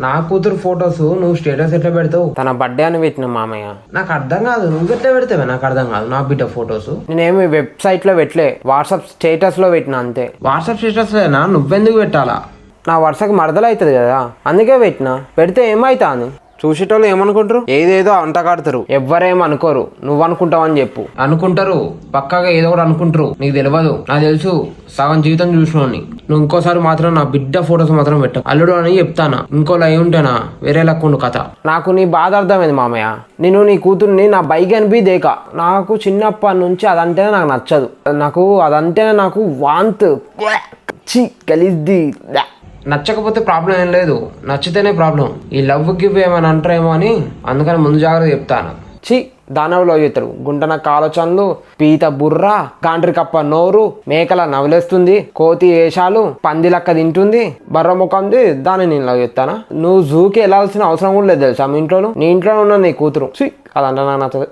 నా కూతురు ఫొటోస్ నువ్వు స్టేటస్ ఎట్లా పెడతావు? తన బర్త్డే అని పెట్టిన మామయ్య. నాకు అర్థం కాదు, నువ్వు ఎట్లా పెడతావే నాకు అర్థం కాదు. నా బిడ్డ ఫొటోస్ నేనేమి వెబ్సైట్ లో పెట్టలే, వాట్సాప్ స్టేటస్ లో పెట్టిన అంతే. వాట్సాప్ స్టేటస్ లేనా? నువ్వెందుకు పెట్టాలా? నా వరుసకి మరదలు అవుతుంది కదా, అందుకే పెట్టిన. పెడితే ఏమైతా అని చూసేటోళ్ళు ఏమనుకుంటారు, ఏదేదో అంటకాడతారు. ఎవ్వరేమనుకోరు, నువ్వు అనుకుంటావు అని చెప్పు. అనుకుంటారు, పక్కాగా ఏదో ఒకటి అనుకుంటారు. నీకు తెలియదు, నాకు తెలుసు. సగం జీవితం చూసినోని. నువ్వు ఇంకోసారి మాత్రం నా బిడ్డ ఫొటోస్ మాత్రం పెట్టు. అల్లుడు అని చెప్తానా, ఇంకోలా అయి ఉంటేనా వేరే లక్కుండు కథ. నాకు నీ బాధ అర్థమైంది మామయ్య. నేను నీ కూతుర్ని నా బైక్ అనిపి దేక. నాకు చిన్నప్పటి నుంచి అదంటేనే నాకు నచ్చదు. నాకు అదంటేనే నాకు వాంత్ కలిద్ది. నచ్చకపోతే ప్రాబ్లం ఏం లేదు, నచ్చితేనే ప్రాబ్లం. ఈ లవ్ గివ్ ఏమని అంటారేమో అని అందుకని ముందు జాగ్రత్త చెప్తాను. దానవులో చేస్తారు గుంటన కాలోచనలు, పీత బుర్ర, గాండ్రి కప్ప నోరు, మేకల నవలేస్తుంది, కోతి వేషాలు, పంది లక్క తింటుంది, బర్ర ముఖంది, దాన్ని నేను లవ్ చెప్తానా? నువ్వు జూకి వెళ్ళాల్సిన అవసరం కూడా లేదు తెలుసా మీ ఇంట్లో. నీ ఇంట్లో ఉన్న నీ కూతురు అదంటే నాకు నచ్చదు.